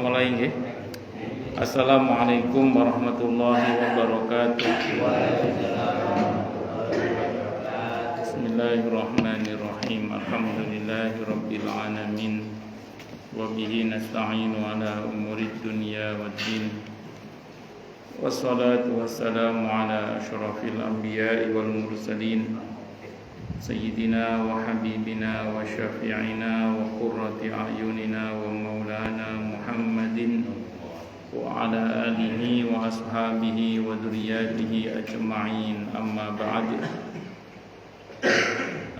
Mulai nggih. Assalamualaikum warahmatullahi wabarakatuh. Bismillahirrahmanirrahim. Alhamdulillahirabbil alamin. Wa bihi nasta'inu ala umurid dunya waddin. Wassalatu wassalamu ala asyrafil anbiya'i wal mursalin. Sayyidina wa habibina wa syafi'ina wa qurrati a'yunina wa maulana Muhammadin wa ala alihi wa ashabihi wa dzurriyyatihi ajma'in, amma ba'd.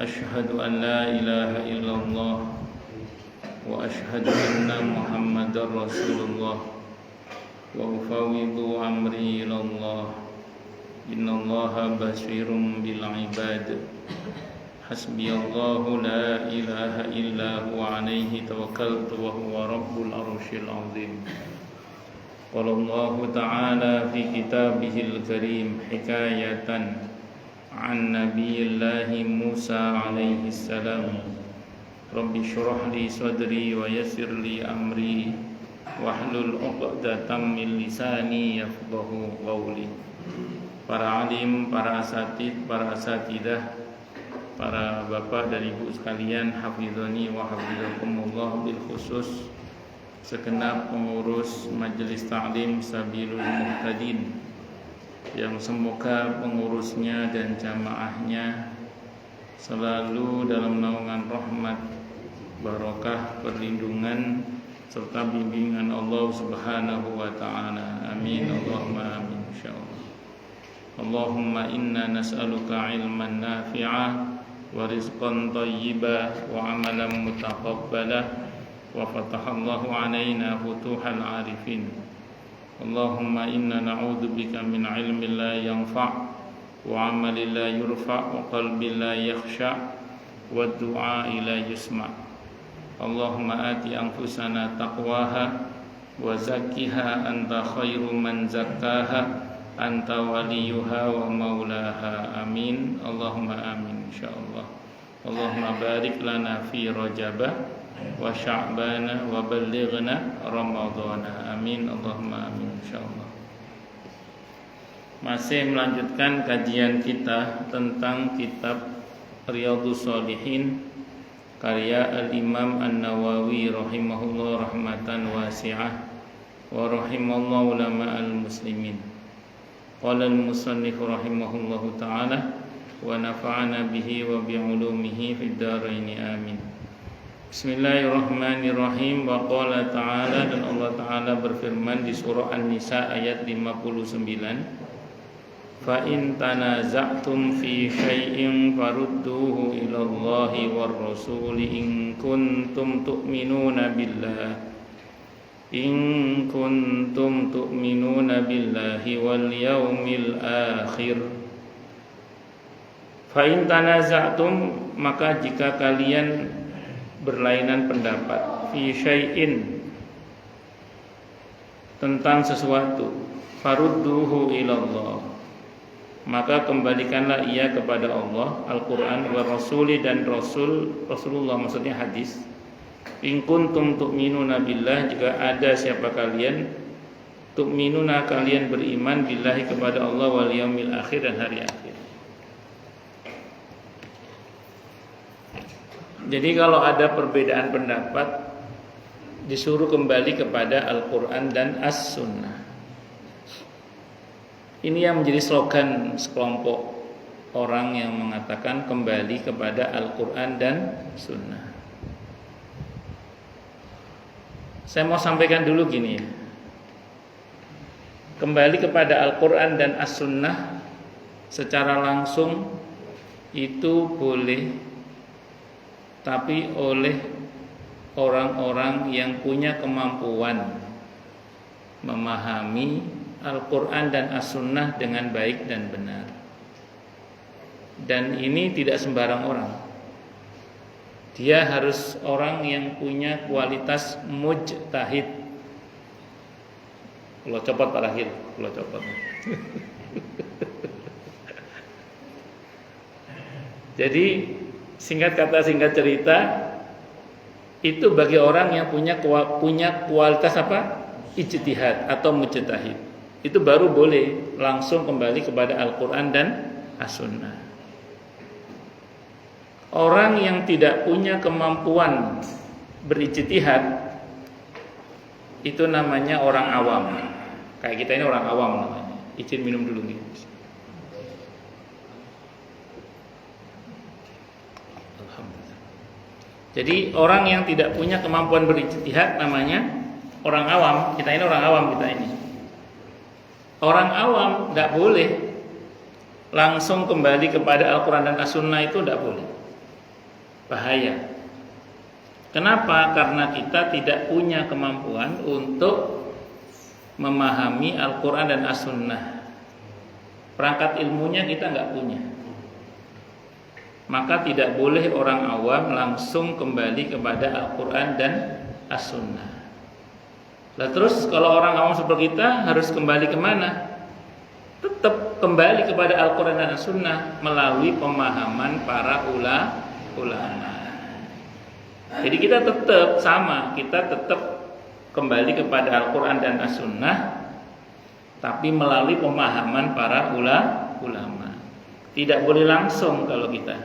Asyhadu an la ilaha illallah wa asyhadu anna Muhammadar Rasulullah wa ufawwidu amri ilallah. Innallaha basirun bil ibad. Hasbiyallahu la ilaha illa huwa alaihi tawakkaltu wa huwa rabbul arsyil azim. Qala Allah ta'ala fi kitabihil karim hikayatan an nabiyillahi Musa alaihi salam. Rabbi shrah li sadri wa yassir li amri wahlul 'uqdatam min lisani yafqahu qawli. Para alim, para asatid, para asatidah, para bapak dan ibu sekalian, hafizani wa hafizakumullah, bil khusus segenap pengurus Majelis Ta'lim Sabilul Muhtadin, yang semoga pengurusnya dan jamaahnya selalu dalam naungan rahmat, barakah, perlindungan serta bimbingan Allah Subhanahu wa taala. Amin Allahumma amin insyaallah. Allahumma inna nas'aluka ilman nafi'a wa rizqan thayyiba wa amalan mutaqabbala wa fatahallahu alaina futuhal arifin. Allahumma inna na'udzubika min ilmin la yanfa' wa amalin la yurfa' wa qalbin la yakhsha' wa du'a'i la yusma'. Allahumma ati anfusana taqwaha wa zakkiha anta khairu man zakkaha anta waliyuha wa maulaha. Amin Allahumma amin insyaallah. Allahumma barik lana fi Rajabah wa Sya'bana wa ballighna Ramadhana. Amin Allahumma amin insyaallah. Masih melanjutkan kajian kita tentang kitab Riyadhus Shalihin karya Al-Imam An-Nawawi rahimahullah rahmatan wasi'ah wa rahimallahu ulama al-muslimin. Qala al-musannif rahimahullahu ta'ala wa nafa'ana bihi wa bi'ulumihi fid dharain amin. Bismillahirrahmanirrahim. Wa qala ta'ala, dan Allah ta'ala berfirman di surah An-Nisa ayat 59, fa in tanaza'tum fi syai'in farudduhu ila Allahi war rasuli in kuntum tu'minuna billah wal yaumil akhir. Fa in tanaza'tum, maka jika kalian berlainan pendapat, fi syai'in, tentang sesuatu, farudduhu ilallah, maka kembalikanlah ia kepada Allah, Al-Quran, wa rasuli, dan Rasulullah, maksudnya hadis. In kuntum tu'minuna billah, jika ada siapa kalian, tu'minuna, kalian beriman, billahi, kepada Allah, wal yaumil akhir, dan hari akhir. Jadi kalau ada perbedaan pendapat, disuruh kembali kepada Al-Quran dan As-Sunnah. Ini yang menjadi slogan sekelompok orang yang mengatakan kembali kepada Al-Quran dan Sunnah. Saya mau sampaikan dulu gini ya. Kembali kepada Al-Quran dan As-Sunnah secara langsung itu boleh, tapi oleh orang-orang yang punya kemampuan memahami Al-Quran dan As-Sunnah dengan baik dan benar. Dan ini tidak sembarang orang. Dia harus orang yang punya kualitas mujtahid. Kalau copot Pak Rahil, kalau copot. Jadi singkat kata singkat cerita, itu bagi orang yang punya kualitas apa? Ijtihad atau mujtahid. Itu baru boleh langsung kembali kepada Al-Quran dan As-Sunnah. Orang yang tidak punya kemampuan berijtihad itu namanya orang awam. Kayak kita ini orang awam namanya. Izin minum dulu nih. Alhamdulillah. Jadi orang yang tidak punya kemampuan berijtihad namanya orang awam. Kita ini orang awam kita ini. Orang awam tidak boleh langsung kembali kepada Al-Quran dan As-Sunnah, itu tidak boleh. Bahaya. Kenapa? Karena kita tidak punya kemampuan untuk memahami Al-Quran dan As-Sunnah. Perangkat ilmunya kita nggak punya. Maka tidak boleh orang awam langsung kembali kepada Al-Quran dan As-Sunnah. Lah terus kalau orang awam seperti kita harus kembali kemana? Tetap kembali kepada Al-Quran dan As-Sunnah melalui pemahaman para ulama. Jadi kita tetap sama, kita tetap kembali kepada Al-Quran dan As-Sunnah, tapi melalui pemahaman para ulama. Tidak boleh langsung kalau kita.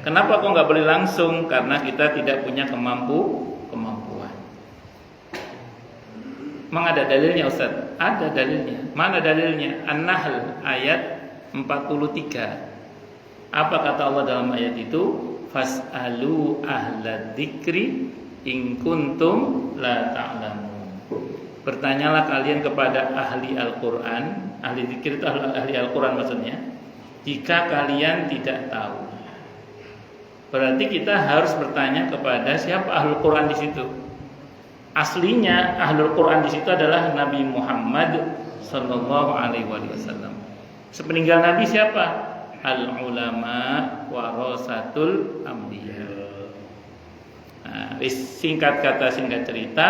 Kenapa kok nggak boleh langsung? Karena kita tidak punya kemampuan. Memang ada dalilnya Ustaz? Ada dalilnya. Mana dalilnya? An-Nahl ayat 43. Apa kata Allah dalam ayat itu? Fas'alu ahla dzikri in kuntum la ta'lamun. Bertanyalah kalian kepada ahli Al-Qur'an. Ahli dzikir itu ahli Al-Qur'an maksudnya. Jika kalian tidak tahu. Berarti kita harus bertanya kepada siapa ahli Qur'an di situ. Aslinya ahli Qur'an di situ adalah Nabi Muhammad sallallahu alaihi wasallam. Sepeninggal Nabi siapa? Al-ulama warasatul anbiya. Nah, singkat kata singkat cerita,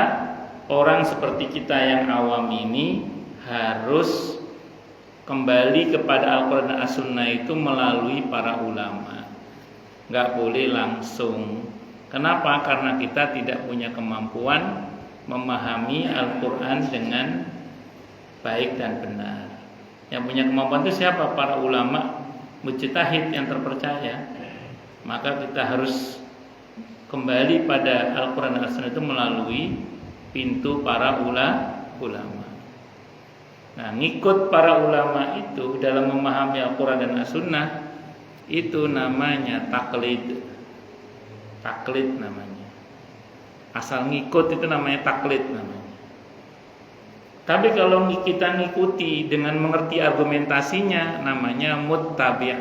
orang seperti kita yang awam ini harus kembali kepada Al-Quran dan As-Sunnah itu melalui para ulama. Gak boleh langsung. Kenapa? Karena kita tidak punya kemampuan memahami Al-Quran dengan baik dan benar. Yang punya kemampuan itu siapa? Para ulama mujtahid yang terpercaya. Maka kita harus kembali pada Al-Quran dan As-Sunnah itu melalui pintu para ulama. Nah, ngikut para ulama itu dalam memahami Al-Quran dan As-Sunnah itu namanya taklid. Taklid namanya. Asal ngikut itu namanya taklid namanya. Tapi kalau kita ngikuti dengan mengerti argumentasinya namanya muttabi',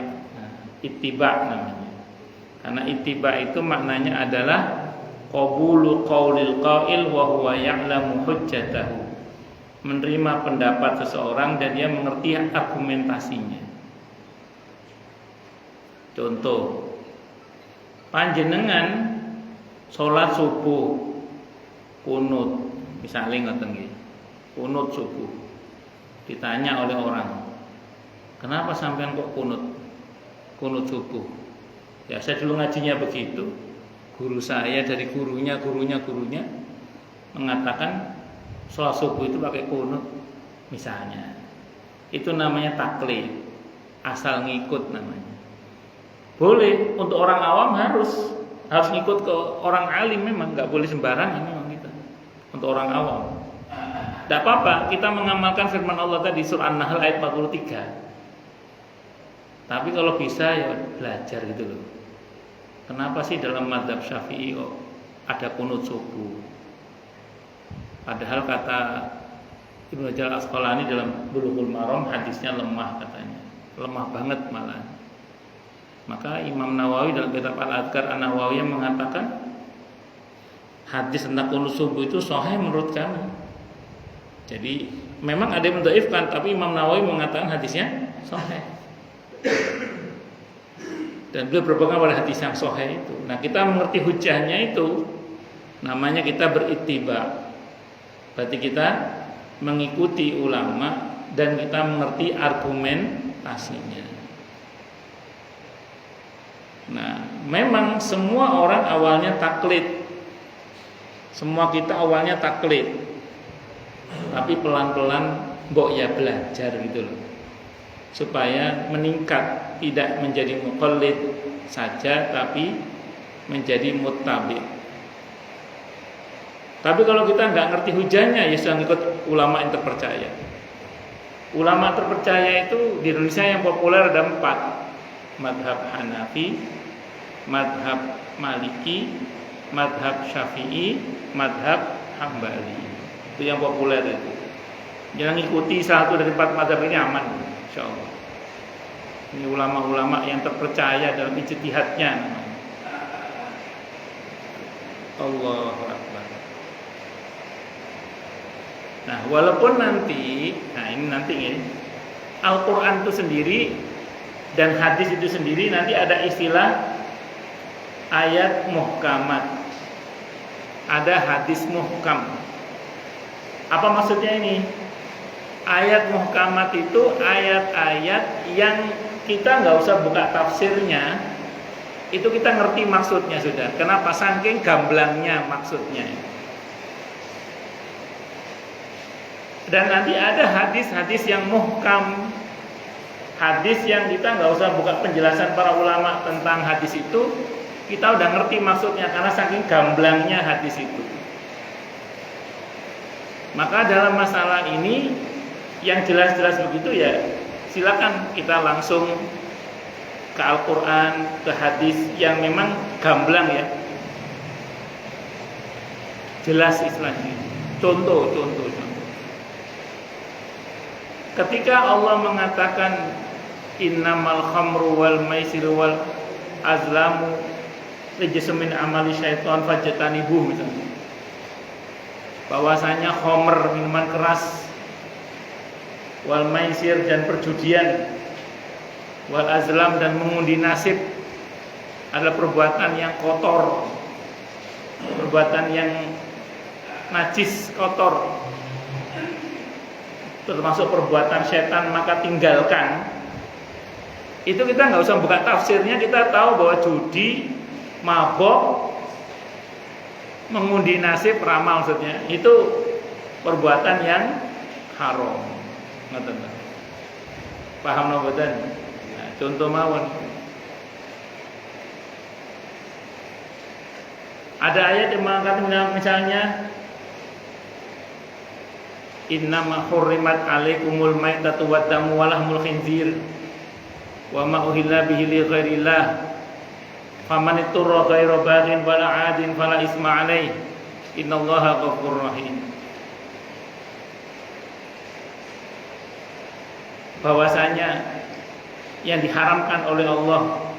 ittiba' namanya. Karena ittiba' itu maknanya adalah qabulu qaulil qail wa huwa ya'lamu hujjatahu. Menerima pendapat seseorang dan dia mengerti argumentasinya. Contoh, panjenengan sholat subuh kunut, misalnya ngoten nggih. Kunut subuh. Ditanya oleh orang, kenapa sampean kok kunut subuh? Ya saya dulu ngajinya begitu. Guru saya dari gurunya mengatakan sholat subuh itu pakai kunut misalnya. Itu namanya taklid, asal ngikut namanya. Boleh untuk orang awam harus ngikut ke orang alim, memang nggak boleh sembarangan memang kita. Untuk orang awam. Tidak apa-apa, kita mengamalkan firman Allah tadi surah An-Nahl ayat 43. Tapi kalau bisa ya belajar gitu loh. Kenapa sih dalam mazhab Syafi'i kok ada kunut subuh? Padahal kata Ibnu Hajar Al-Asqalani dalam Bulughul Maram hadisnya lemah katanya. Lemah banget malah. Maka Imam Nawawi dalam kitab Al-Adhkar An-Nawawiyah mengatakan hadis tentang kunut subuh itu sahih menurut kami. Jadi memang ada yang mendhaifkan, tapi Imam Nawawi mengatakan hadisnya sahih. Dan beliau berpegang pada hadis yang sahih itu. Nah, kita mengerti hujahnya itu namanya kita berittiba. Berarti kita mengikuti ulama dan kita mengerti argumentasinya. Nah, memang semua orang awalnya taklid. Semua kita awalnya taklid. Tapi pelan-pelan mbok ya belajar gitu loh. Supaya meningkat, tidak menjadi muqallid saja tapi menjadi muttabi. Tapi kalau kita nggak ngerti hujahnya, ya sudah ikut ulama yang terpercaya. Ulama terpercaya itu di Indonesia yang populer ada 4. Madhab Hanafi, madhab Maliki, madhab Syafi'i, madhab Hambali. Itu yang populer itu. Jangan ikuti satu dari 4 madhab ini aman, insyaallah. Ini ulama-ulama yang terpercaya dalam ijtihadnya. Allahu Akbar. Nah, walaupun nanti, Al-Quran itu sendiri dan hadis itu sendiri nanti ada istilah ayat muhkamat, ada hadis muhkam. Apa maksudnya ini? Ayat muhkamat itu ayat-ayat yang kita nggak usah buka tafsirnya, itu kita ngerti maksudnya sudah. Kenapa? Saking gamblangnya maksudnya. Dan nanti ada hadis-hadis yang muhkam, hadis yang kita nggak usah buka penjelasan para ulama tentang hadis itu, kita udah ngerti maksudnya karena saking gamblangnya hadis itu. Maka dalam masalah ini yang jelas-jelas begitu ya silakan kita langsung ke Al-Quran, ke hadis yang memang gamblang ya, jelas istilahnya. Contoh. Ketika Allah mengatakan innamal khamru wal maisiru wal azlamu rijsun min amali syaitan fajtanibuh, misalnya, bahwasanya khamr minuman keras, wal maisir dan perjudian, wal azlam dan mengundi nasib adalah perbuatan yang kotor, perbuatan yang najis, kotor, termasuk perbuatan setan, maka tinggalkan. Itu kita nggak usah buka tafsirnya, kita tahu bahwa judi, mabok, mengundi nasib, ramal maksudnya itu perbuatan yang haram. Ngoten. Paham mboten? Nah, contoh mawon. Ada ayat yang mengatakan misalnya innama hurrimat alaikumul maitatu waddamu walahmul khinzir wa ma uhilla bihi li ghairillah faman ittara ghaira baghin wala 'adin fala isma 'alaihi innallaha ghafurur rahim. Bahwasanya yang diharamkan oleh Allah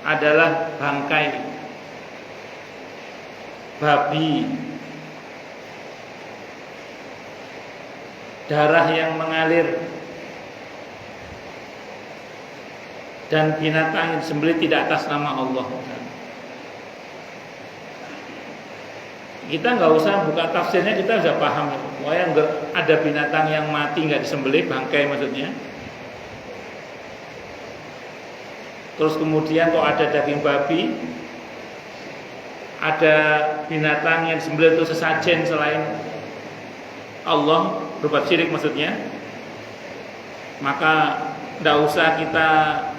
adalah bangkai babi, darah yang mengalir, dan binatang yang disembelih tidak atas nama Allah. Kita nggak usah buka tafsirnya, kita sudah paham. Wah, ada binatang yang mati nggak disembelih, bangkai maksudnya. Terus kemudian kok ada daging babi, ada binatang yang disembelih itu sesajen selain Allah, berbuat syirik maksudnya. Maka tidak usah kita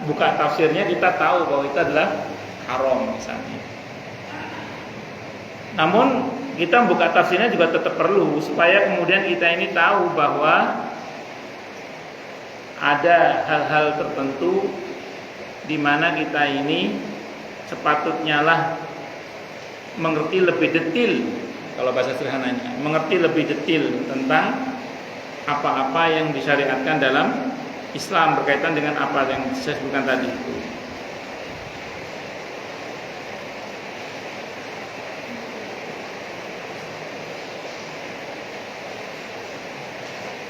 buka tafsirnya, kita tahu bahwa itu adalah haram misalnya. Namun kita buka tafsirnya juga tetap perlu supaya kemudian kita ini tahu bahwa ada hal-hal tertentu di mana kita ini sepatutnya lah mengerti lebih detail, kalau bahasa sederhananya, mengerti lebih detail tentang apa-apa yang disyariatkan dalam Islam berkaitan dengan apa yang saya sebutkan tadi itu.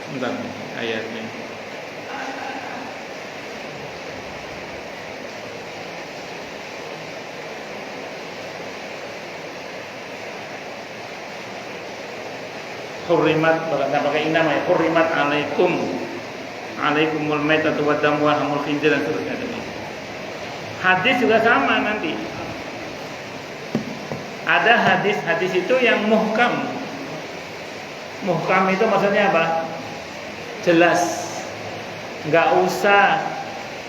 Sebentar ayatnya. Hurrimat, pakai nama ya. Hurrimat alaikumul maitatu waddamu wa hamul khinzir dan seterusnya. Hadis juga sama nanti. Ada hadis-hadis itu yang muhkam. Muhkam itu maksudnya apa? Jelas. Enggak usah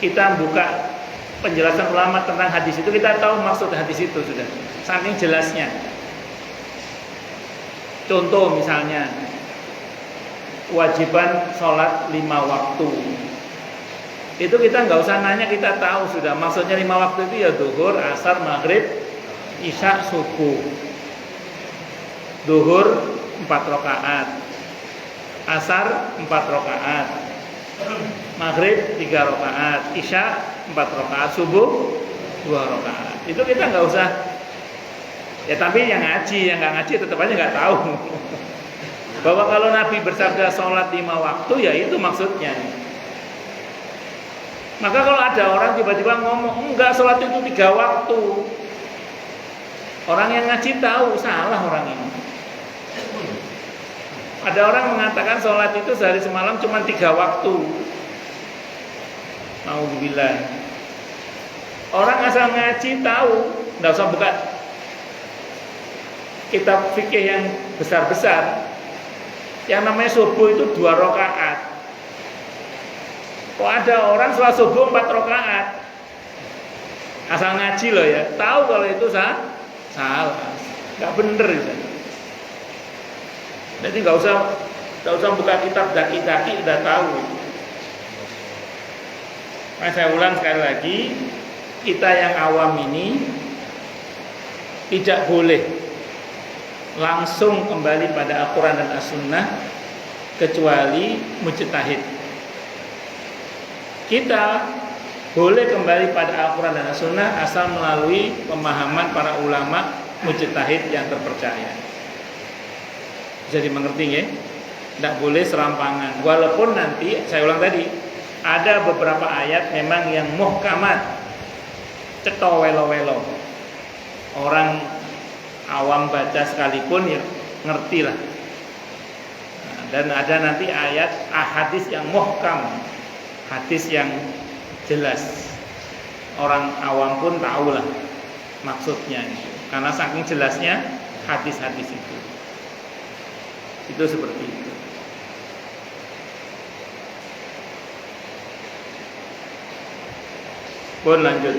kita buka penjelasan ulama tentang hadis itu, kita tahu maksud hadis itu sudah. Saking jelasnya. Contoh misalnya kewajiban sholat 5 waktu. Itu kita nggak usah nanya, kita tahu sudah. Maksudnya 5 waktu itu ya duhur, asar, maghrib, isya, subuh. Duhur 4 rakaat, asar 4 rakaat, maghrib 3 rakaat, isya 4 rakaat, subuh 2 rakaat. Itu kita nggak usah. Ya tapi yang ngaji, yang nggak ngaji tetap aja nggak tahu bahwa kalau Nabi bersabda sholat 5 waktu, ya itu maksudnya. Maka kalau ada orang tiba-tiba ngomong enggak, sholat itu 3 waktu, orang yang ngaji tahu salah orang ini. Ada orang mengatakan sholat itu sehari semalam cuma 3 waktu. Nauzubillah. Orang asal ngaji tahu, nggak usah buka kitab fikih yang besar-besar. Yang namanya subuh itu 2 rakaat. Kok ada orang sholat subuh 4 rakaat? Asal ngaji loh ya, tahu kalau itu salah, nggak bener itu. Jadi nggak usah buka kitab daki-daki, udah tahu. Nah, saya ulang sekali lagi, kita yang awam ini tidak boleh langsung kembali pada Al-Quran dan As-Sunnah kecuali mujtahid. Kita boleh kembali pada Al-Quran dan As-Sunnah asal melalui pemahaman para ulama mujtahid yang terpercaya. Bisa dimengerti ya? Tidak boleh serampangan. Walaupun nanti saya ulang tadi, ada beberapa ayat memang yang muhkamat, ceto welo-welo. Orang awam baca sekalipun ya ngerti lah. Dan ada nanti ayat hadis yang muhkam, hadis yang jelas, orang awam pun tahu lah maksudnya itu. Karena saking jelasnya hadis-hadis itu seperti itu. Pun lanjut.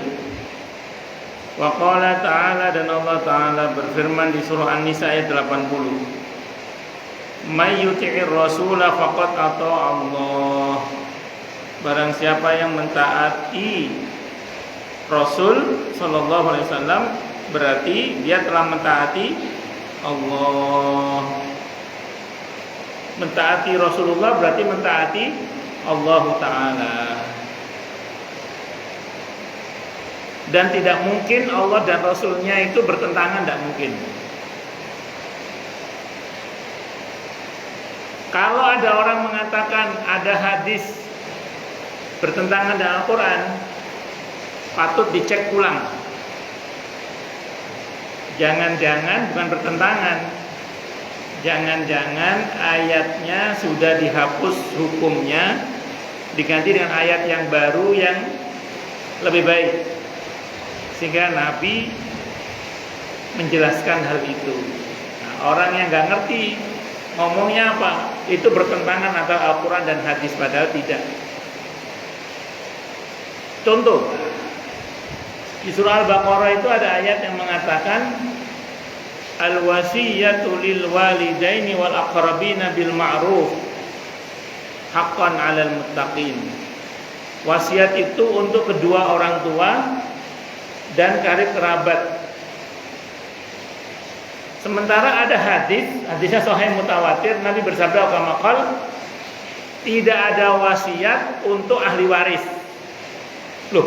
Wa qala ta'ala, dan Allah Ta'ala berfirman di surah An-Nisa ayat 80. May yuti'ir rasula faqad ata'a Allah. Barang siapa yang mentaati Rasul sallallahu alaihi wasallam, berarti dia telah mentaati Allah. Mentaati Rasulullah berarti mentaati Allah Ta'ala. Dan tidak mungkin Allah dan Rasulnya itu bertentangan, tidak mungkin. Kalau ada orang mengatakan ada hadis bertentangan dengan Al-Quran, patut dicek ulang. Jangan-jangan bukan bertentangan, jangan-jangan ayatnya sudah dihapus hukumnya, diganti dengan ayat yang baru yang lebih baik, sehingga Nabi menjelaskan hal itu. Nah, orang yang nggak ngerti ngomongnya apa, itu bertentangan antara Al-Quran dan hadis, padahal tidak. Contoh, di surah Al-Baqarah itu ada ayat yang mengatakan al-wasiyatu lil walidaini wal aqrabina bil ma'ruf haqqan 'alal muttaqin. Wasiat itu untuk kedua orang tua dan karib kerabat. Sementara ada hadisnya sahih mutawatir, Nabi bersabda kama qala, tidak ada wasiat untuk ahli waris. Loh,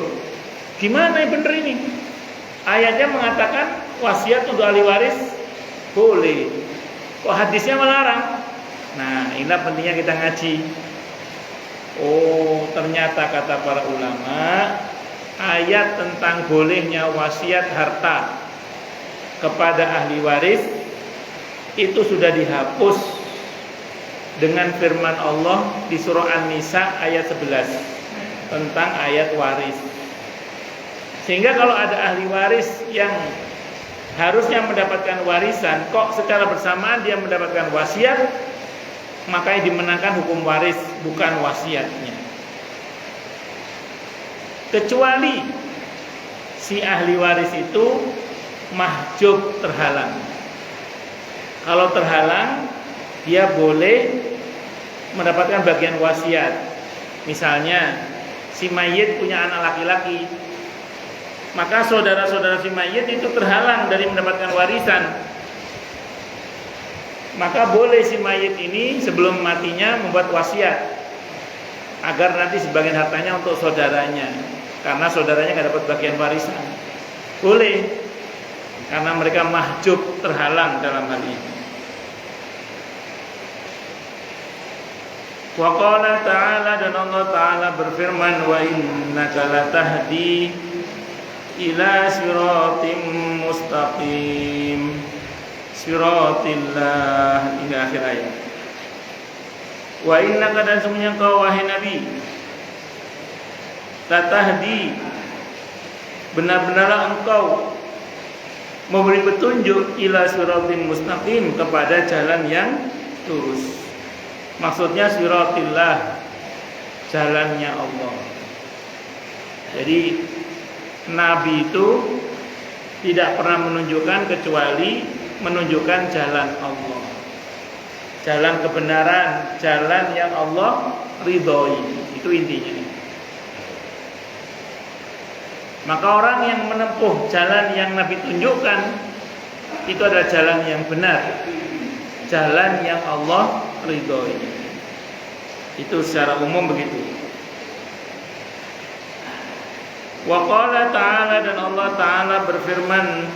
gimana yang bener ini? Ayatnya mengatakan wasiat untuk ahli waris boleh. Kok hadisnya melarang? Nah, inilah pentingnya kita ngaji. Oh, ternyata kata para ulama, ayat tentang bolehnya wasiat harta kepada ahli waris itu sudah dihapus dengan firman Allah di surah An-Nisa ayat 11 tentang ayat waris. Sehingga kalau ada ahli waris yang harusnya mendapatkan warisan, kok secara bersamaan dia mendapatkan wasiat, makanya dimenangkan hukum waris, bukan wasiatnya. Kecuali si ahli waris itu mahjub, terhalang. Kalau terhalang, dia boleh mendapatkan bagian wasiat. Misalnya si mayit punya anak laki-laki, maka saudara-saudara si mayit itu terhalang dari mendapatkan warisan. Maka boleh si mayit ini sebelum matinya membuat wasiat agar nanti sebagian hartanya untuk saudaranya, karena saudaranya nggak dapat bagian warisan. Boleh, karena mereka mahjub, terhalang dalam hal ini. Wa qala ta'ala, dan Allah Ta'ala berfirman, wa innaka latahdi ila siratim mustaqim siratillah, hingga akhir ayat. Wa innaka, dan semuanya kau wahai Nabi, latahdi, benar-benarlah engkau memberi petunjuk ila siratim mustaqim, kepada jalan yang lurus. Maksudnya siratillah, jalannya Allah. Jadi Nabi itu tidak pernah menunjukkan kecuali menunjukkan jalan Allah, jalan kebenaran, jalan yang Allah ridhoi. Itu intinya. Maka orang yang menempuh jalan yang Nabi tunjukkan, itu adalah jalan yang benar, jalan yang Allah ridhoi. Itu secara umum begitu. Wa qala ta'ala, dan Allah Ta'ala berfirman,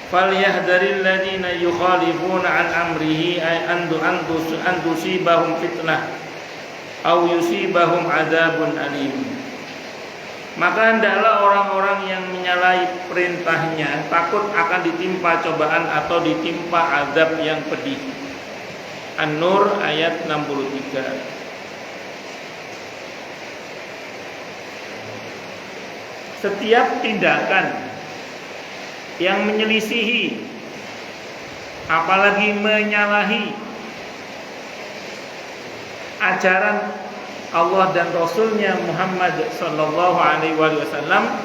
falyahdharil ladzina yukhalifuna an amrihi ay an tusibahum fitnah aw yusibahum adzabun alim. Maka hendaklah orang-orang yang menyalahi perintahnya takut akan ditimpa cobaan atau ditimpa azab yang pedih. An-Nur ayat 63. Setiap tindakan yang menyelisihi, apalagi menyalahi ajaran Allah dan Rasulnya Muhammad Sallallahu Alaihi Wasallam,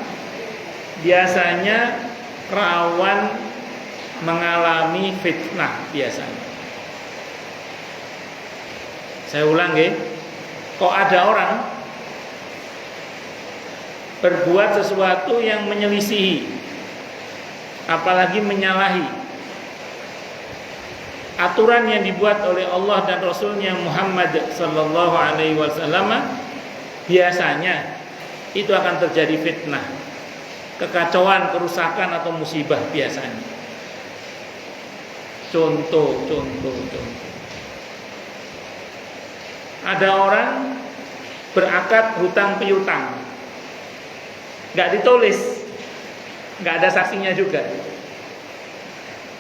biasanya rawan mengalami fitnah biasanya. Saya ulang ya, kok ada orang berbuat sesuatu yang menyelisihi, apalagi menyalahi aturan yang dibuat oleh Allah dan Rasulnya Muhammad Sallallahu Alaihi Wasallam, biasanya itu akan terjadi fitnah, kekacauan, kerusakan atau musibah biasanya. Contoh. Ada orang berakad hutang piutang, nggak ditulis, nggak ada saksinya juga.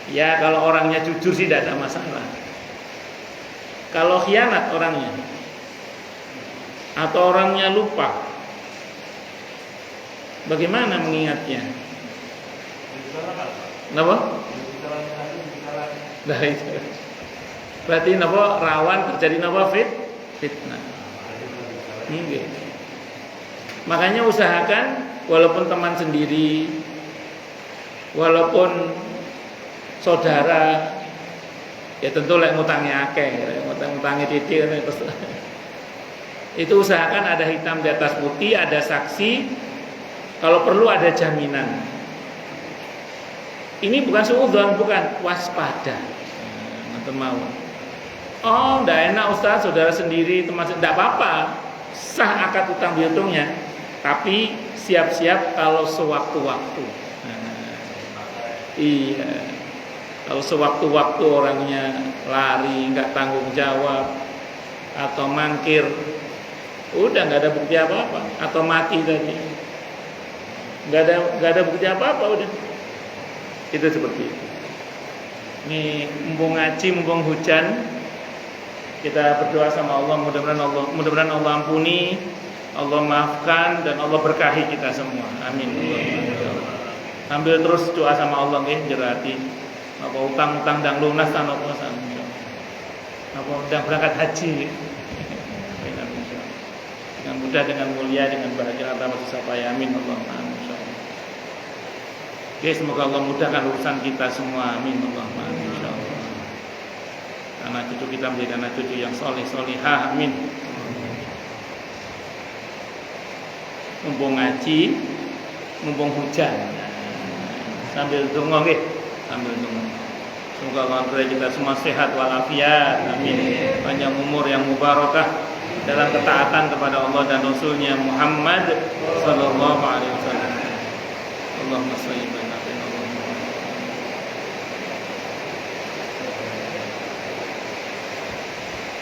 Ya kalau orangnya jujur sih tidak ada masalah. Kalau khianat orangnya, atau orangnya lupa, bagaimana mengingatnya? Kenapa? Nah itu berarti napa rawan terjadi napa fitnah. Makanya usahakan, walaupun teman sendiri, walaupun saudara, ya tentu lek ngutangnya akeh, ngutangnya titik terus Itu usahakan ada hitam di atas putih, ada saksi, kalau perlu ada jaminan. Ini bukan suudzon, bukan, waspada. Mau. Oh, enggak enak Ustaz, saudara sendiri, teman, enggak apa-apa. Sah akad utang piutangnya, tapi siap-siap kalau sewaktu-waktu. Iya. Kalau sewaktu-waktu orangnya lari, enggak tanggung jawab atau mangkir, udah enggak ada bukti apa-apa, atau mati tadi. Enggak ada bukti apa-apa udah. Itu seperti itu. Ini mumpung ngaji, mumpung hujan, kita berdoa sama Allah, mudah-mudahan Allah ampuni, Allah maafkan, dan Allah berkahi kita semua. Amin. Ambil terus doa sama Allah nggih, jerati. Apa utang-utang dang lunas tan apa san. Apa ndang berangkat haji. Dengan mudah, dengan mulia, dengan bahagia tanpa susah payah. Amin Allahumma amin. Oke, semoga Allah mudahkan urusan kita semua. Amin Allahumma amin insyaallah. Anak cucu kita menjadi anak cucu yang soleh solihah. Amin. Mumpung ngaji, mumpung hujan, sambil donga nggih, sambil donga. Semoga Allah memberi kita semua sehat walafiat. Amin. Panjang umur yang mubarakah dalam ketaatan kepada Allah dan Rasulnya Muhammad sallallahu alaihi wasallam. Allahumma shalli ala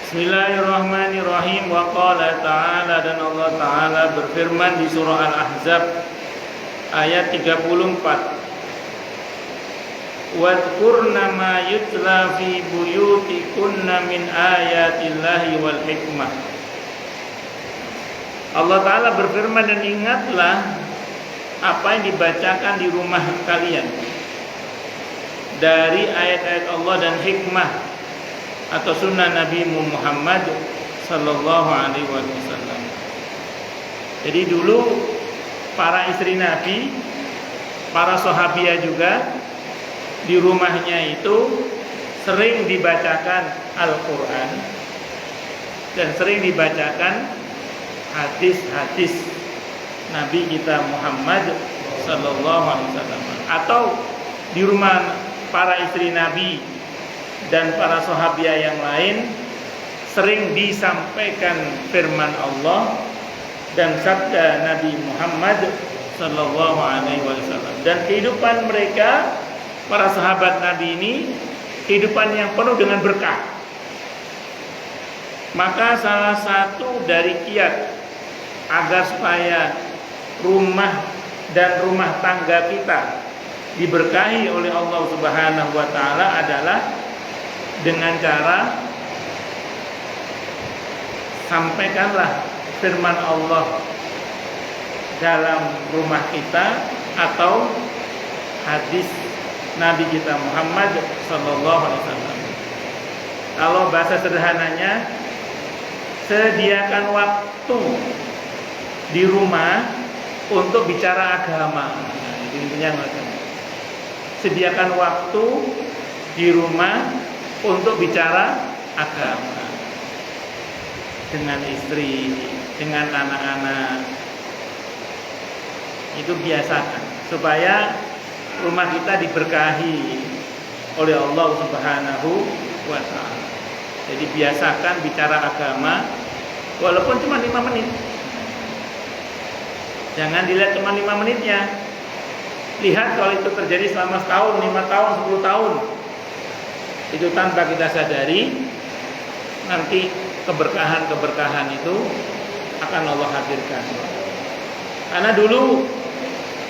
Bismillahirrahmanirrahim. Wa qala ta'ala, dan Allah Ta'ala berfirman di surah Al-Ahzab ayat 34. Wadhkurna ma yutla fi buyutikunna min ayatillahi wal hikmah. Allah Ta'ala berfirman, dan ingatlah apa yang dibacakan di rumah kalian dari ayat-ayat Allah dan hikmah atau sunnah Nabi Muhammad sallallahu alaihi wasallam. Jadi dulu para istri Nabi, para sahabiah juga di rumahnya itu sering dibacakan Al-Quran dan sering dibacakan hadis-hadis Nabi kita Muhammad sallallahu alaihi wasallam. Atau di rumah para istri Nabi dan para sahabiah yang lain sering disampaikan firman Allah dan sabda Nabi Muhammad sallallahu alaihi wasallam. Dan kehidupan mereka, para sahabat Nabi ini, kehidupan yang penuh dengan berkah. Maka salah satu dari kiat agar supaya rumah dan rumah tangga kita diberkahi oleh Allah Subhanahu wa taala adalah dengan cara sampaikanlah firman Allah dalam rumah kita atau hadis Nabi kita Muhammad sallallahu alaihi wasallam. Kalau bahasa sederhananya, sediakan waktu di rumah untuk bicara agama. Intinya sediakan waktu di rumah untuk bicara agama dengan istri, dengan anak-anak. Itu biasakan supaya rumah kita diberkahi oleh Allah Subhanahu wa taala. Jadi biasakan bicara agama walaupun cuma 5 menit. Jangan dilihat cuma 5 menitnya. Lihat kalau itu terjadi selama setahun, 5 tahun, 10 tahun. Itu tanpa kita sadari, nanti keberkahan-keberkahan itu akan Allah hadirkan. Karena dulu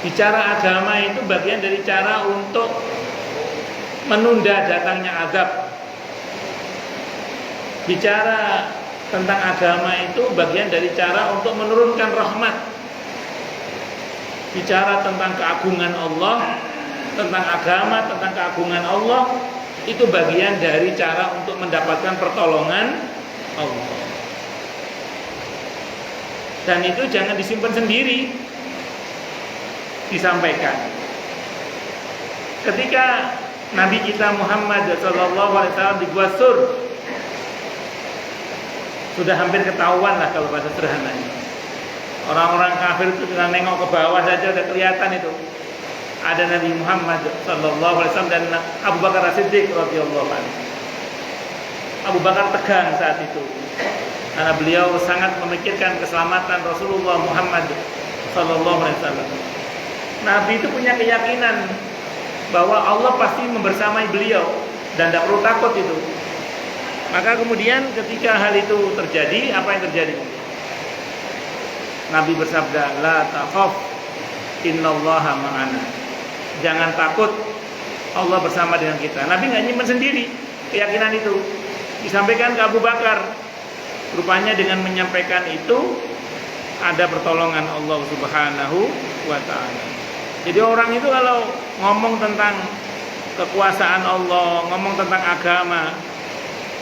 bicara agama itu bagian dari cara untuk menunda datangnya azab. Bicara tentang agama itu bagian dari cara untuk menurunkan rahmat. Bicara tentang keagungan Allah, tentang agama, tentang keagungan Allah, itu bagian dari cara untuk mendapatkan pertolongan Allah. Dan itu jangan disimpan sendiri, disampaikan. Ketika Nabi kita Muhammad sallallahu alaihi wasallam di Gua Sur Sudah hampir ketahuan lah kalau bahasa sederhananya. Orang-orang kafir itu dengan nengok ke bawah saja udah kelihatan itu. Ada Nabi Muhammad sallallahu alaihi wasallam dan Abu Bakar As-Siddiq radhiyallahu anhu. Abu Bakar tegang saat itu karena beliau sangat memikirkan keselamatan Rasulullah Muhammad sallallahu alaihi wasallam. Nabi itu punya keyakinan bahwa Allah pasti membersamai beliau dan tidak perlu takut itu. Maka kemudian ketika hal itu terjadi, apa yang terjadi? Nabi bersabda, la takhaf, innallaha ma'ana. Jangan takut, Allah bersama dengan kita. Nabi nggak nyimpen sendiri keyakinan itu, disampaikan ke Abu Bakar. Rupanya dengan menyampaikan itu ada pertolongan Allah Subhanahu wa ta'ala. Jadi orang itu kalau ngomong tentang kekuasaan Allah, ngomong tentang agama,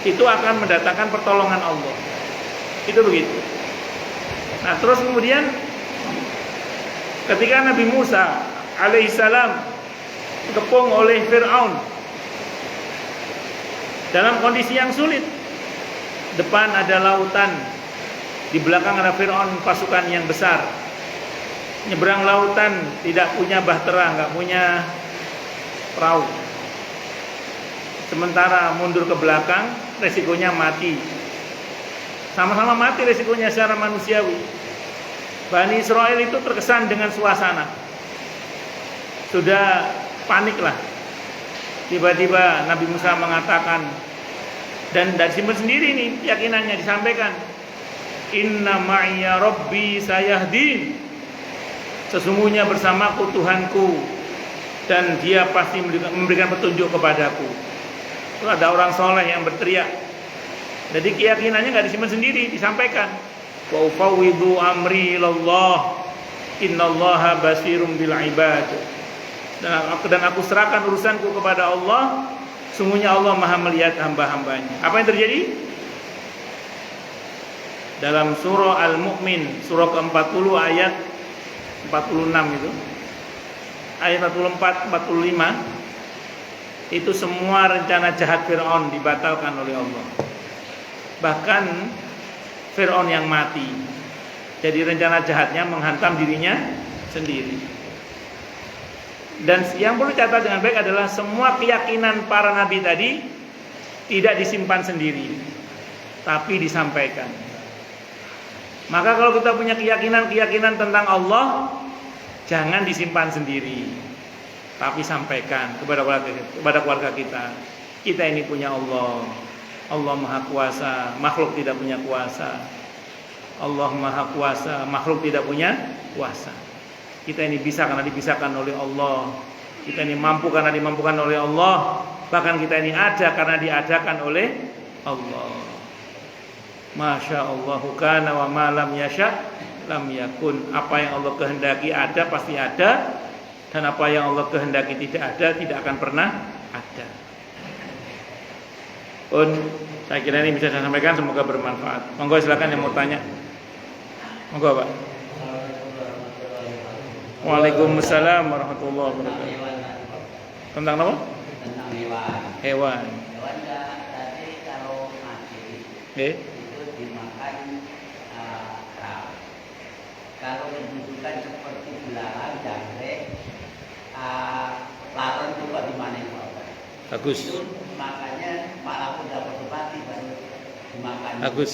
itu akan mendatangkan pertolongan Allah. Itu begitu. Nah, terus kemudian ketika Nabi Musa alaihissalam dikepung oleh Fir'aun dalam kondisi yang sulit, depan ada lautan, di belakang ada Fir'aun pasukan yang besar, nyebrang lautan tidak punya bahtera, nggak punya perahu. Sementara mundur ke belakang, resikonya mati. Sama-sama mati resikonya secara manusiawi. Bani Israel itu terkesan dengan suasana. Sudah panik lah. Tiba-tiba Nabi Musa mengatakan, dan dari simpen sendiri nih keyakinannya disampaikan, Inna ma'iya Rabbi sayahdin. Sesungguhnya bersamaku Tuhanku, dan dia pasti memberikan petunjuk kepadaku. Itu ada orang soleh yang berteriak. Jadi keyakinannya nggak disimpan sendiri, disampaikan. Wa ufawwidu amri ilallah, innallaha basirum bil ibad. Dan aku serahkan urusanku kepada Allah, sungguhnya Allah Maha melihat hamba-hambanya. Apa yang terjadi? Dalam surah Al-Mu'min, surah ke-40 ayat 46 itu. Ayat 44, 45 itu semua rencana jahat Fir'aun dibatalkan oleh Allah. Bahkan Fir'aun yang mati. Jadi rencana jahatnya menghantam dirinya sendiri. Dan yang perlu catat dengan baik adalah semua keyakinan para nabi tadi tidak disimpan sendiri, tapi disampaikan. Maka kalau kita punya keyakinan tentang Allah, jangan disimpan sendiri, tapi sampaikan kepada keluarga kita. Kita ini punya Allah. Allah Maha Kuasa, makhluk tidak punya kuasa. Allah Maha Kuasa, makhluk tidak punya kuasa. Kita ini bisa karena dipisahkan oleh Allah. Kita ini mampu karena dimampukan oleh Allah. Bahkan kita ini ada karena diadakan oleh Allah. Masya Allah, kana wa ma lam yasha lam yakun. Apa yang Allah kehendaki ada pasti ada, dan apa yang Allah kehendaki tidak ada tidak akan pernah ada. Pun saya kira ini bisa saya sampaikan, semoga bermanfaat. Monggo silakan yang mau tanya. Monggo Pak. Waalaikumsalam warahmatullahi wabarakatuh. Tentang apa? Tentang hewan. Hewan. Hewan tadi kalau mati itu dimakan raw. Kalau dibutuhkan seperti belalang, jangkrik, laron itu di mana itu? Bagus. Itu makanya malah udah mati baru dimakan. Bagus.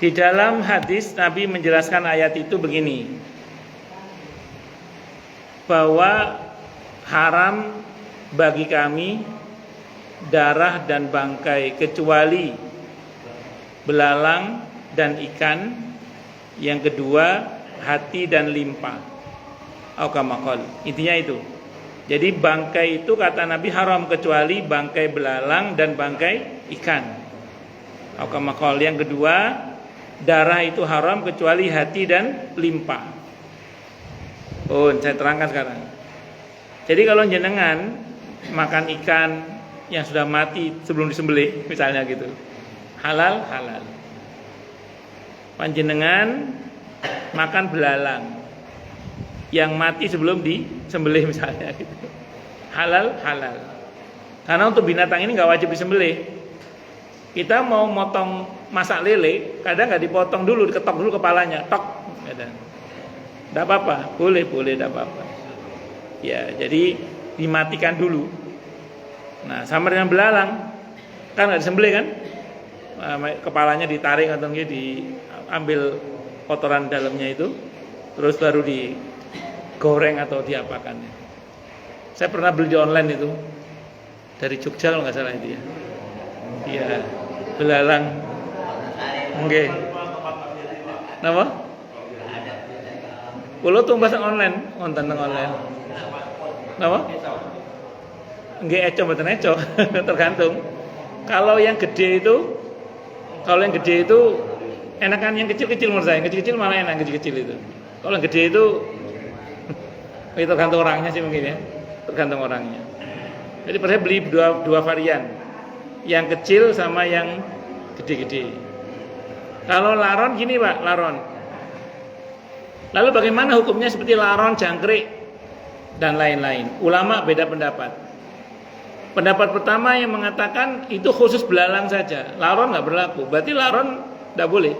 Di dalam hadis Nabi menjelaskan ayat itu begini, bahwa haram bagi kami darah dan bangkai kecuali belalang dan ikan. Yang kedua hati dan limpa. Aukamakol. Intinya itu. Jadi bangkai itu kata Nabi haram kecuali bangkai belalang dan bangkai ikan. Aukamakol. Yang kedua darah itu haram kecuali hati dan limpa. Oh, saya terangkan sekarang. Jadi kalau jenengan makan ikan yang sudah mati sebelum disembelih, misalnya gitu, halal. Panjenengan makan belalang yang mati sebelum disembelih misalnya gitu, halal. Karena untuk binatang ini nggak wajib disembelih. Kita mau motong masak lele, kadang nggak dipotong dulu, diketok dulu kepalanya, tok. Kadang. Tidak apa-apa, boleh, tidak apa-apa. Ya, jadi dimatikan dulu. Nah, sama dengan belalang, kan nggak disembelih kan? Kepalanya ditarik atau diambil kotoran dalamnya itu, terus baru digoreng atau diapakan. Saya pernah beli di online itu dari Jogja kalau nggak salah itu ya. Iya, belalang. Oke. Napa? Kulo tumbas online, wonten teng online. Napa? Nggih eco mboten eco, tergantung. Kalau yang gede itu enakan yang kecil-kecil menurut saya. Yang kecil-kecil malah enak, kecil-kecil itu. Kalau yang gede itu itu tergantung orangnya sih mungkin ya. Tergantung orangnya. Jadi saya beli dua varian. Yang kecil sama yang gede-gede. Kalau laron gini Pak, laron. Lalu bagaimana hukumnya seperti laron, jangkrik dan lain-lain? Ulama beda pendapat. Pendapat pertama yang mengatakan itu khusus belalang saja, laron nggak berlaku. Berarti laron nggak boleh.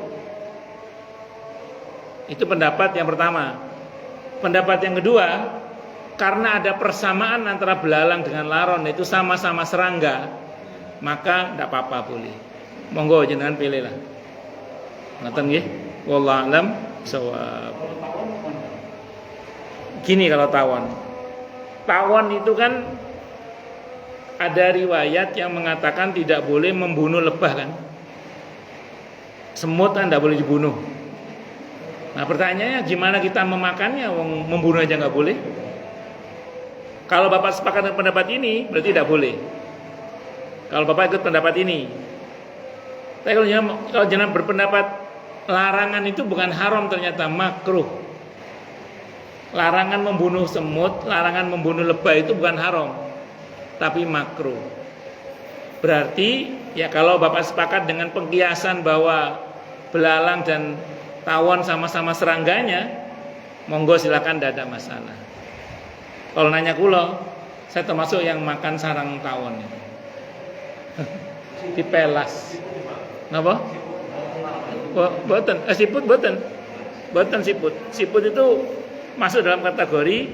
Itu pendapat yang pertama. Pendapat yang kedua, karena ada persamaan antara belalang dengan laron, itu sama-sama serangga, maka tidak apa-apa boleh. Monggo jenengan pilih lah. Ngaten nggih. Wallahu a'lam bishawab. Gini kalau tawon. Tawon itu kan ada riwayat yang mengatakan tidak boleh membunuh lebah kan. Semut kan tidak boleh dibunuh. Nah pertanyaannya gimana kita memakannya? Membunuh aja nggak boleh. Kalau Bapak sepakat dengan pendapat ini berarti tidak boleh. Kalau Bapak ikut pendapat ini. Tapi kalau jangan berpendapat larangan itu bukan haram, ternyata makruh. Larangan membunuh semut, larangan membunuh lebah itu bukan haram, tapi makruh. Berarti ya kalau Bapak sepakat dengan pengkiasan bahwa belalang dan tawon sama-sama serangganya, monggo silakan, tidak ada masalah. Kalau nanya kulo, saya termasuk yang makan sarang tawon. Dipelas. Napa? Boten, siput boten. Boten siput. Siput itu masuk dalam kategori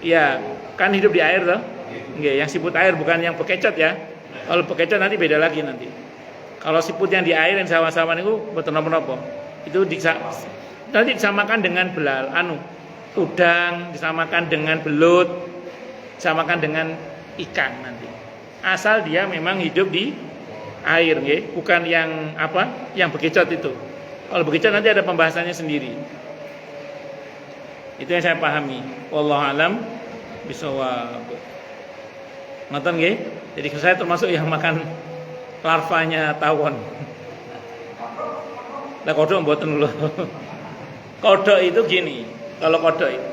ya kan hidup di air toh. Nggih, yang siput air bukan yang bekecot ya. Kalau bekecot nanti beda lagi nanti. Kalau siput yang di air yang sawah-sawah niku boten napa-napa. Itu nanti disamakan dengan udang, disamakan dengan belut, disamakan dengan ikan nanti. Asal dia memang hidup di air, nggih, bukan yang yang bekicot itu. Kalau bekicot nanti ada pembahasannya sendiri. Itu yang saya pahami. Wallahu alam bishawab. Ngoten nggih? Jadi saya termasuk yang makan larvanya tawon. Lah kodok mboten lho. Kodok itu gini, kalau kodok itu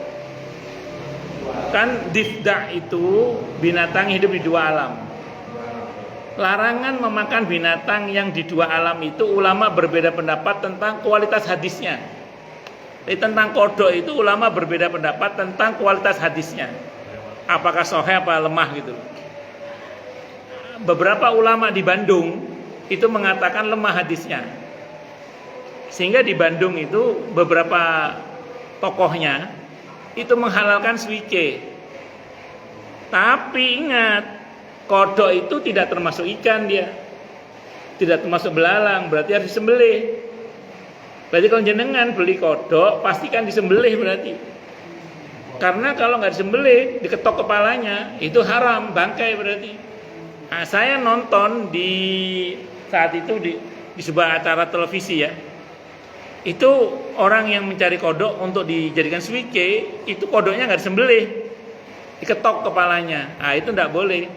kan difda itu binatang hidup di dua alam. Larangan memakan binatang yang di dua alam itu ulama berbeda pendapat tentang kualitas hadisnya. Jadi tentang kodok itu ulama berbeda pendapat tentang kualitas hadisnya. Apakah sahih apa lemah gitu. Beberapa ulama di Bandung itu mengatakan lemah hadisnya. Sehingga di Bandung itu beberapa tokohnya itu menghalalkan suike. Tapi ingat, kodok itu tidak termasuk ikan dia. Tidak termasuk belalang, berarti harus disembelih. Berarti kalau jenengan beli kodok, pastikan disembelih berarti. Karena kalau nggak disembelih, diketok kepalanya, itu haram, bangkai berarti. Nah, saya nonton di saat itu di sebuah acara televisi ya. Itu orang yang mencari kodok untuk dijadikan suike, itu kodoknya nggak disembelih, diketok kepalanya. Nah, itu nggak boleh.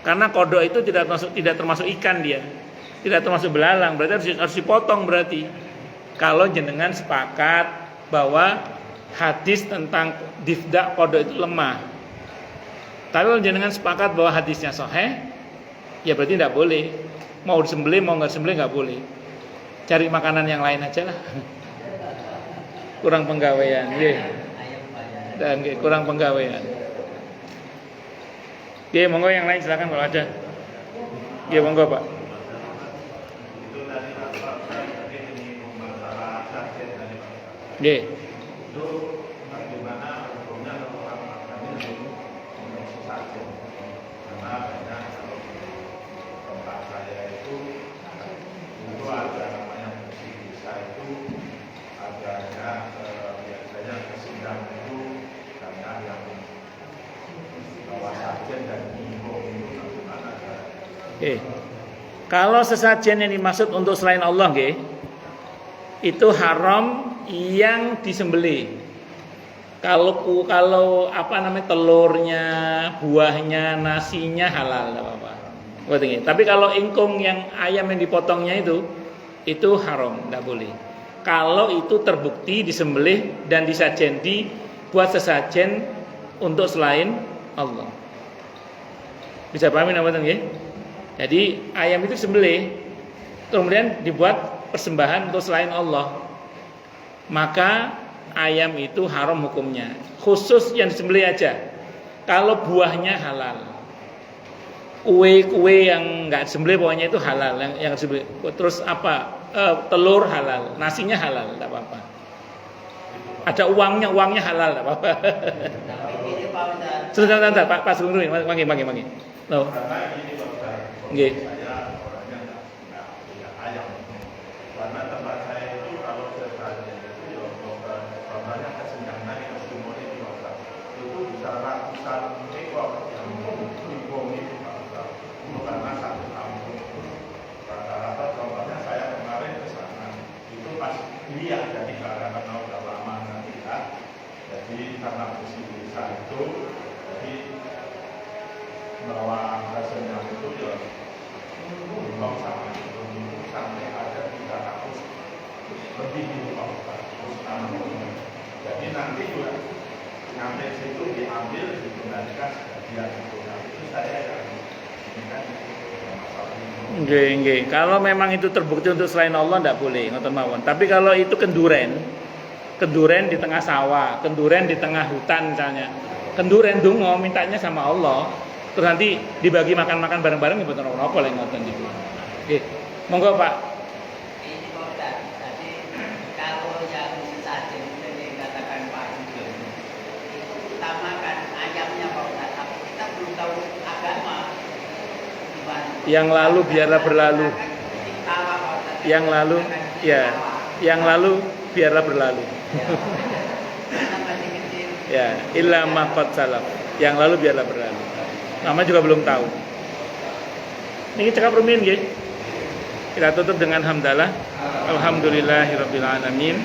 Karena kodok itu tidak termasuk ikan dia, tidak termasuk belalang, berarti harus dipotong berarti. Kalau jenengan sepakat bahwa hadis tentang difda kodok itu lemah. Tapi kalau jenengan sepakat bahwa hadisnya sahih, ya berarti tidak boleh. Mau disembelih mau nggak disembelih nggak boleh. Cari makanan yang lain aja lah. Kurang penggawaian, dan kurang penggawaian. Monggo yang lain silakan kalau ada. Monggo Pak. Nggih. Itu bagaimana hukumnya kalau orang makan itu untuk sesajen. Karena banyak kalau di tempat saya itu ada namanya musik desa itu adanya biasanya kesidang itu banyak yang bawa sajen dan nyinggung itu bagaimana cara. Kalau sesajen yang dimaksud untuk selain Allah nggih, itu haram yang disembelih. Kalau apa namanya telurnya, buahnya, nasinya halal enggak apa-apa. Tapi kalau ingkung yang ayam yang dipotongnya itu haram, enggak boleh. Kalau itu terbukti disembelih dan disajen dibuat sesajen untuk selain Allah. Bisa pahami napa nggih? Jadi ayam itu sembelih kemudian dibuat persembahan untuk selain Allah. Maka ayam itu haram hukumnya. Khusus yang disembelih aja. Kalau buahnya halal. Kue yang enggak disembelih pokoknya itu halal yang disembelih. Terus telur halal, nasinya halal, enggak apa-apa. Ada uangnya halal, enggak apa-apa. Sebentar, Pak Sugeng, mangke. Loh. Karena ini Nggih. saya orangnya nggak punya ayam. Karena tempat saya itu kalau sesajen itu ya contohnya kesenjangan yang sumur itu bisa ratusan ekor yang ingkung itu karena satu kampung. Rata-rata contohnya saya kemarin ke sana itu pas lihat jadi karena udah lama nanti ya. Jadi karena musik desa itu jadi bahwa hasilnya itu ya belum sampai ada 300 lebih itu jadi nanti juga sampai situ diambil dikembalikan sebagian itu. Nah, itu saya yang ini kan masalah ini. Nggih. Kalau memang itu terbukti untuk selain Allah enggak boleh, ngoten mawon. Tapi kalau itu kenduren di tengah sawah, kenduren di tengah hutan misalnya. Kenduren donga mintanya sama Allah. Terus nanti dibagi makan-makan bareng-bareng mboten apa-apa lek ngoten niku. Nggih. Monggo Pak. Ini Pak Ustaz, jadi kalau yang sesajen yang dikatakan Pak Sugeng itu utamakan ayamnya Pak Ustaz, tapi kita belum tahu agama. Yang lalu biarlah berlalu. Yang lalu biarlah berlalu. Ya, illa ma qad salaf. Yang lalu biarlah berlalu. Nama juga belum tahu. Ini cakap rumiyin nggih. Kita tutup dengan hamdalah. Alhamdulillahirabbil alamin.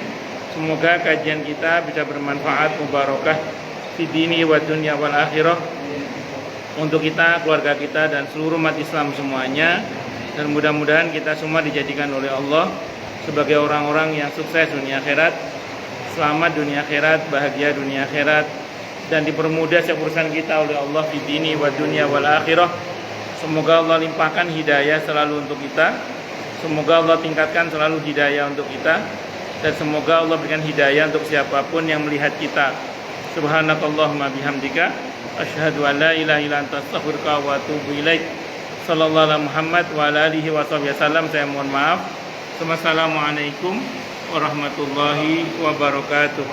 Semoga kajian kita bisa bermanfaat mubarakah fi dini wa dunya wal akhirah untuk kita, keluarga kita dan seluruh umat Islam semuanya, dan mudah-mudahan kita semua dijadikan oleh Allah sebagai orang-orang yang sukses dunia akhirat, selamat dunia akhirat, bahagia dunia akhirat, dan dipermudah setiap urusan kita oleh Allah di dini wa dunya wal akhirah. Semoga Allah limpahkan hidayah selalu untuk kita, semoga Allah tingkatkan selalu hidayah untuk kita, dan semoga Allah berikan hidayah untuk siapapun yang melihat kita. Subhanakallahumma bihamdika asyhadu an la ilaha illa anta astaghfiruka wa atubu ilaik. Sallallahu alaihi Muhammad wa ala alihi wasallam. Saya mohon maaf. Wassalamualaikum warahmatullahi wabarakatuh.